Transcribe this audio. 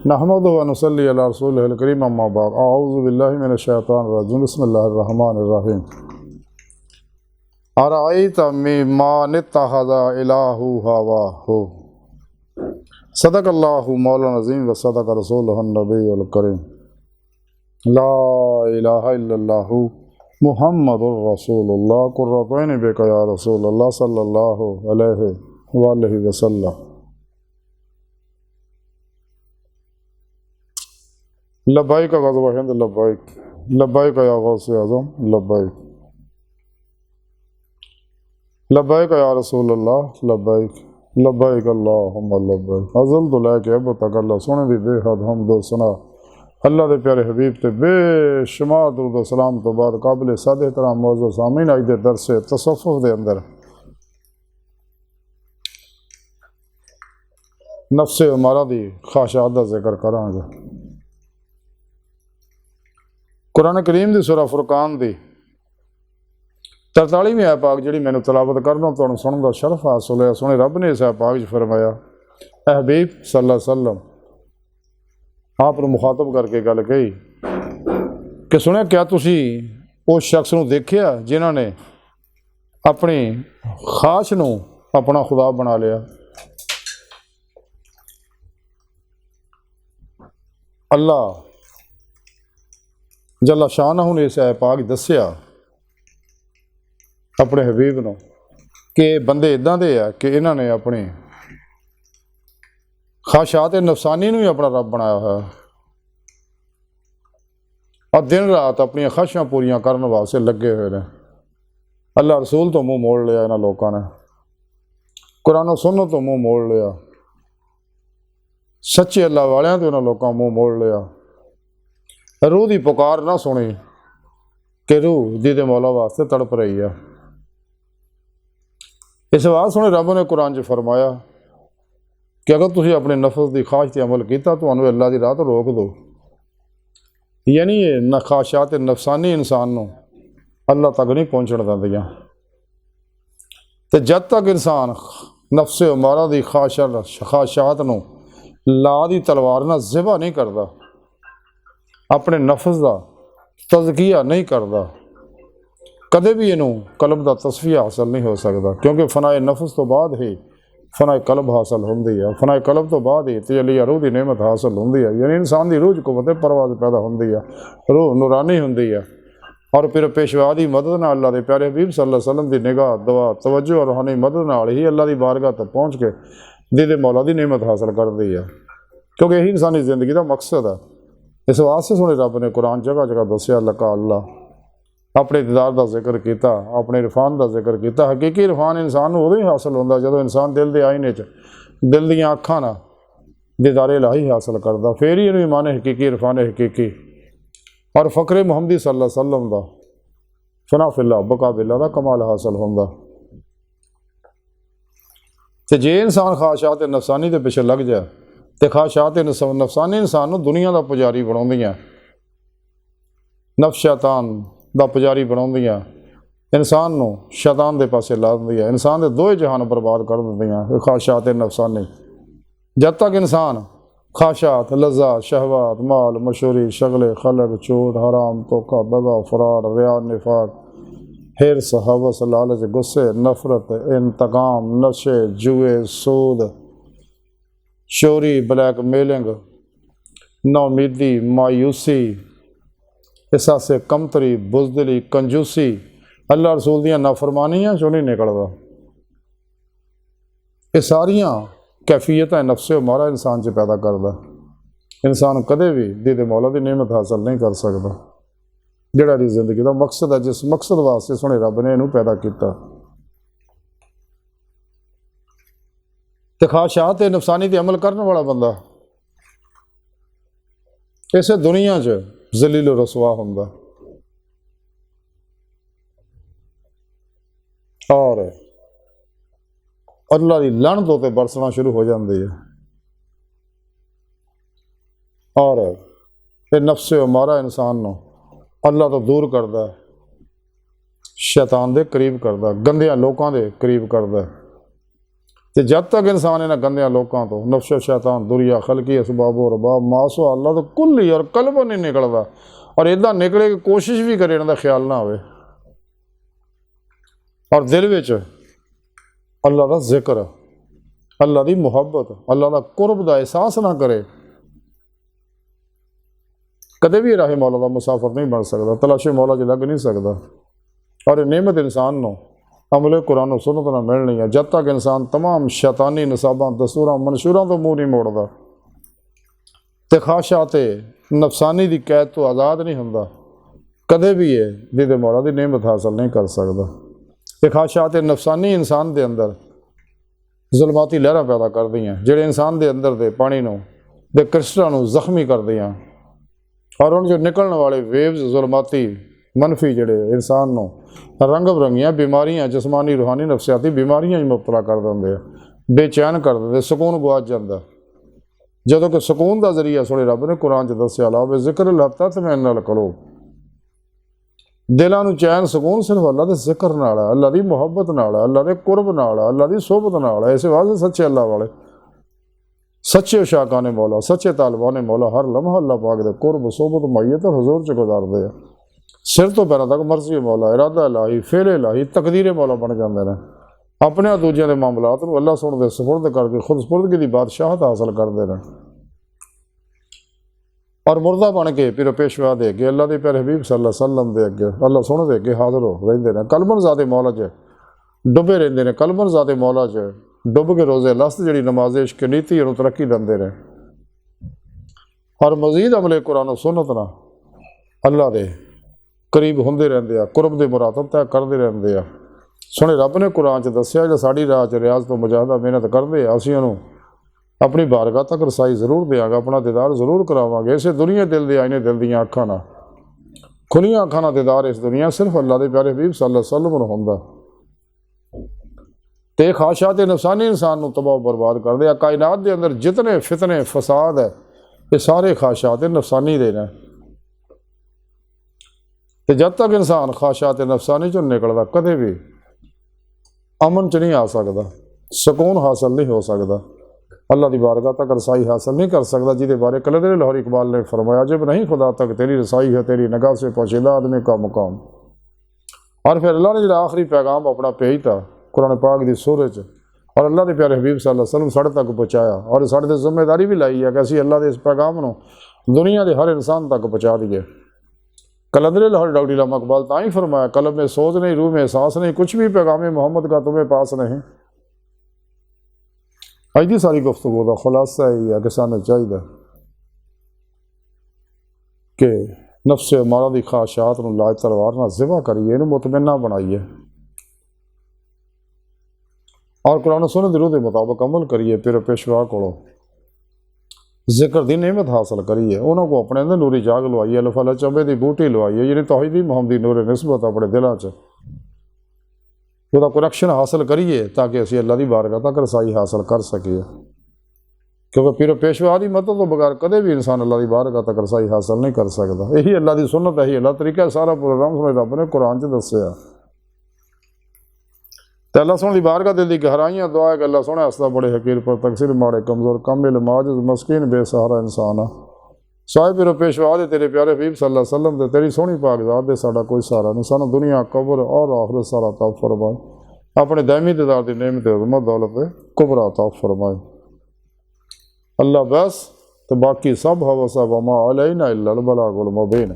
नहमदुहु व नुसल्ली अला रसूलिहिल करीम अम्मा बाद अऊज़ु बिल्लाहि मिनश शैतानिर रजीम बिस्मिल्लाहिर रहमानिर रहीम अरअयत मन इत्तखज़ इलाहु हवाहु सदक़ल्लाहु मौलाना अज़ीम व सदक़ रसूलुहुन नबियुल करीम ला इलाहा इल्लल्लाहु मुहम्मदुर रसूलुल्लाह कुर्रतु ऐनि बिका या रसूलल्लाह सल्लल्लाहु अलैहि वसल्लम। लब्बैक ग़ज़वा हिंद लब्बैक लब्बैक या गौसे आज़म लब्बैक लब्बैक या रसूलल्लाह लब्बैक लब्बैक अल्लाहुम्मा लब्बैक। अज़ल तो लैके अब तक अल्लाह सोने दी बेहद हमद सना अल्लाह के प्यारे हबीब ते बेशुमार दुरूद सलाम तो बाद काबिल साद एहतराम मौजूद सामीन अज दे दरस तसव्वुफ़ दे अंदर नफ्से उमारा दी ख्वाहिशात दा जिक्र करांगे। कुरान करीम दी सूरा फुरकान दी 43वीं आयत पाक जिहड़ी मैनूं तलावत करना तुहानूं सुणन दा शरफ हासिल होया। सोहणे रब ने इस आयत पाक च फरमाया, ऐ हबीब सल्लल्लाहु अलैहि वसल्लम आप नूं मुखातब करके गल कही कि सुनिया क्या तुसी उस शख्स नूं देखिया जिन्हां ने अपनी ख्वाहिश नूं अपना खुदा बना लिया। अल्लाह जल्ला शानहू ने इस आयत पाक दस्सिया अपने हबीब नूं कि बंदे इदां दे आ कि इन्हां ने अपनी ख्वाहिशात नफसानी नूं ही अपना रब बनाया है और दिन रात अपनी ख्वाहिशां पूरियां करने वास्ते लगे हुए हैं। अल्लाह रसूल तो मुँह मोड़ लिया इन्हां लोगों ने, कुरान सुन्नत तो मुँह मोड़ लिया, सच्चे अल्लाह वालियां तो इन्हां लोगों मुँह मोड़ लिया। रूह की पुकार ना सुनी कि रूह दीदे मौला वास्ते तड़प रही है। इस बात सुने रब ने कुरान च फरमाया कि अगर तुसीं अपने नफ्स की ख्वाहिश पर अमल किया तो अल्लाह की राह तो रोक दो। यानी ये न ख्वाहिशात नफसानी इंसान नूं अल्लाह तक नहीं पहुँचण दिंदियां। तो जब तक इंसान नफ्से उमारा की ख्वाहिशात नूं ला दी तलवार नाल ज़िबा नहीं करता, अपने नफ्स का तज़किया नहीं करता, कदे भी इनू कल्ब का तस्फिया हासिल नहीं हो सकता। क्योंकि फनाए नफ्स तो बाद ही फनाए कल्ब हासिल होंदी है, फनाए कल्ब तो बाद ही तजल्ली रूह की नेमत हासिल होंदी है। यानी इंसान की रूह च कुव्वत परवाज़ पैदा होंदी है, रूह नूरानी होंदी है। और फिर पेशवा की मदद नाल अल्लाह के प्यारे हबीब सल्लल्लाहु अलैहि वसल्लम की निगाह दुआ तवज्जो और रूहानी मदद नाल ही अल्लाह की बारगाह तक पहुँच के दीदे मौला की नेमत हासिल करती है। क्योंकि यही इंसानी ज़िंदगी का मकसद है। इस वास्ते सुने रब ने कुरान जगह जगह दसिया लका अल्लाह अपने दीदार का जिक्र किया, अपने इरफान का जिक्र किया। हकीकी इरफान इंसान उदों ही हासिल होंदा जो इंसान दिल के आईने च दिल दियाँ अखां नाल दीदार इलाही हासिल करता, फिर ही इन्हूं ईमान हकीकी इरफान हकीकी और फ़क्रे मुहम्मदी सल्लल्लाहु अलैहि वसल्लम का फना फिल्लाह बका बिल्लाह का कमाल हासिल होंदा। तो जे इंसान ख्वाहिशात नफसानी के पिछे लग जाए तो ख्वाहिशात नफसानी इंसान नूं दुनिया का पुजारी बनाउंदियां, नफ्स शैतान का पुजारी बनाउंदियां, इंसान नूं शैतान के पासे ला दिंदियां, इंसान के दोए जहान बर्बाद कर दिंदियां ख्वाहिशात नफसानी। जब तक इंसान ख्वाहिशात लज़्ज़त शहवात माल मशहूरी शगले खलक चोट हराम धोखा दगा फराड रिया निफाक हिरस हवस लालच गुस्से नफरत इंतकाम नशे जुए सूद चोरी ब्लैक मेलिंग नाउमीदी मायूसी एहसासे कमतरी बुजदली कंजूसी अल्लाह रसूल दियां नाफरमानियां चों नहीं निकलदा। ये सारियां कैफियत नफ्से उमारा इंसान च पैदा करता। इंसान कदे भी दीदे मौला की नेमत हासिल नहीं कर सकता जिहड़ा दी जिंदगी का मकसद है, जिस मकसद वास्ते सोहणे रब ने इनू पैदा किया। तो ख्वाहिशात नफसानी ते अमल करने वाला बंदा इसे दुनिया च जलील रसवा होंदा और अल्लाह की लानत उते बरसना शुरू हो जाती है। और ये नफ्से उमारा इंसान नूं अल्लाह तो दूर करता है, शैतान के करीब करता, गंदियां लोगों के करीब करता। तो जब तक इंसान इन्होंने गंदिया लोगों तो नफ्स शैतान दुरिया खलकी असबाब रबाब मासो अल्लाह तो कुल ही और कल्ब नहीं निकलता, और इदा निकले कि कोशिश भी करे इन्हों ख्याल ना हो, और दिल विच अल्लाह का जिक्र, अल्लाह की मुहब्बत, अल्लाह का कुरब का एहसास ना करे, कदे भी राहे मौला का मुसाफिर नहीं बन सकता, तलाशे मौला च लग नहीं सकता। और नेमत इंसान को अमले कुरान और सुन्नत ना मिलनी है जब तक इंसान तमाम शैतानी नसाबा दस्तूर मंशूरों तो मुँह नहीं मोड़ता, तो ख्वाहिशात नफसानी की कैद तो आज़ाद नहीं होंदा, कदे भी है जिहदे मौला की नेमत हासिल नहीं कर सकता। तो ख्वाहिशात नफसानी इंसान के अंदर जुलमाती लहरां पैदा कर दी, जिहड़े इंसान के अंदर दे पानी नूं दे क्रिस्टलां नूं जख्मी कर दियां, और उन जो निकलने वाले वेव्स जुलमाती मनफी जड़े इंसान नूं रंग बरंगियां बीमारियां जिसमानी रूहानी नफसियाती बीमारियां मुबतला कर देंगे, बेचैन कर देंगे, सुकून गुआच जाता। जदों कि सुकून का जरिया सोने रब ने कुरान च दस्या ला वे जिक्र लता तो मैं नाल करो, दिलों नूं चैन सुकून सिर्फ अल्लाह के जिक्र नाल है, अल्लाह की मुहब्बत नाल है, अल्लाह के कुरब नाल है, अल्लाह की सोहबत नाल है। इस वास्ते सच्चे अल्लाह वाले सच्चे शाका ने मौला सच्चे तालबा ने मौला हर लम्हा अल्लाह पाक दे कुरब सोहबत मैयत और हजूर च गुजारते हैं। सिर तो पैरों तक मर्जी मौला इरादा इलाही फेल इलाही तकदीर मौला बन जाते हैं, अपने दूजिया के मामलात को अल्लाह सुनते सुपुर्द करके खुद सुपुर्दगी की बादशाहत हासिल करते हैं, और मुर्दा बन के फिर पेशवा दे के अल्लाह के प्यारे हबीब सल्लल्लाहु अलैहि वसल्लम दे अगे अल्लाह सुन दे के हाजिर हो रहिंदे ने, कलबन ज़ाते मौला च डुबे रहिंदे ने, कलबन ज़ाते मौला च डुब के रोज़े लस्त जी नमाज इश्क नीति और तरक्की देंदे रहे, और मजीद अमले कुरान और सुन्नत ना अल्लाह के करीब होंदे रहंदे आ, कुरब दे मुरातब तय करते रहंदे आ। सुने रब ने कुरान च दस्या जो साड़ी राह च रियाज तो मुजाहदा मेहनत करते असीं उहनूं अपनी बारगाह तक रसाई जरूर देंगे, अपना दीदार जरूर करावांगे। इसे दुनिया दिल दे आईने दिल दियां अखां ना खुलियां अखां ना दीदार इस दुनिया सिर्फ अल्लाह के प्यारे हबीब सल्लल्लाहु अलैहि वसल्लम नूं हुंदा। ते ख्वाहिशात नफसानी इंसान को तबाह बर्बाद कर दे। कायनात के अंदर जितने फितने फसाद है ये सारे ख्वाहिशात नफसानी दे ने, तो जब तक इंसान ख्वाहिशात नफसानी चो निकलता कदे भी अमन च नहीं आ सकता, सुकून हासिल नहीं हो सकता, अल्लाह की बारगाह तक रसाई हासिल नहीं कर सकता, जिसके बारे कलंदर लाहौरी इकबाल ने फरमाया जब नहीं खुदा तक तेरी रसाई है तेरी निगाह से पोशीदा आदमी का मुकाम। और फिर अल्लाह ने जो आखिरी पैगाम अपना भेजता कुरान पाक की सूरत और अल्लाह के प्यारे हबीब सल्लल्लाहु अलैहि वसल्लम साढ़े तक पहुँचाया, और साढ़े ते जिम्मेदारी भी लाई है कि असीं अल्लाह के इस पैगाम को दुनिया के हर इंसान तक पहुँचा दिए। कलंदर लाहौरी डॉक्टर इलामा इकबाल ताई फरमाया कलब में सोच नहीं रूह में एहसास नहीं कुछ भी पैगाम मोहम्मद का तुम्हें पास नहीं। अज की सारी गुफ्तगू का खुलासा यही है कि सानू चाहिए कि नफ्स मारा की ख्वाहिशात को लाज तलवार ना ज़िबा करिए, इन्हूं मुतमन्ना बनाइए, और कुरान सुन्नत दी रूह के मुताबिक अमल करिए। फिर पेशवा को जिक्र की नेमत हासिल करिए, उन्होंने अपने अंदर नूरी जाग लवाइए, लफल चंबे की बूटी लवाइए, जिन्हें तौहीदी मोहम्मदी नूर निस्बत अपने दिलों च कनैक्शन हासिल करिए ताकि असीं अल्लाह की बारगाह तक रसाई हासिल कर सकिए। क्योंकि फिर पेशवा की मदद तो बगैर कदे भी इंसान अल्लाह की बारगाह तक रसाई हासिल नहीं कर सकता। यही अल्लाह की सुन्नत है, यही अल्लाह तरीका सारा प्रोग्राम सुने रब ने कुरान च दस्या। तो अल्लाह सोने की बारगाह दिल की गहराइयां दुआ है कि अल्लाह सोने हसदा बड़े हकीर पर तकसीर माड़े कमज़ोर कामिल माजिज़ मस्कीन बेसहारा इंसान आ साहिब फिर पेशवा दे तेरे प्यारे हबीब सल्लल्लाहु अलैहि वसल्लम दे तेरी सोहनी पाक ज़ात दे साडा कोई सहारा नहीं, सानू दुनिया कब्र और आखिरत सारा अता फरमाए, अपने दायमी दीदार दी नेमत अज़मत दौलत कुबरा अता फरमाए। अल्लाह बस तो बाकी सब हवसा वमा अलैना इल्लल बलागुल मुबीन।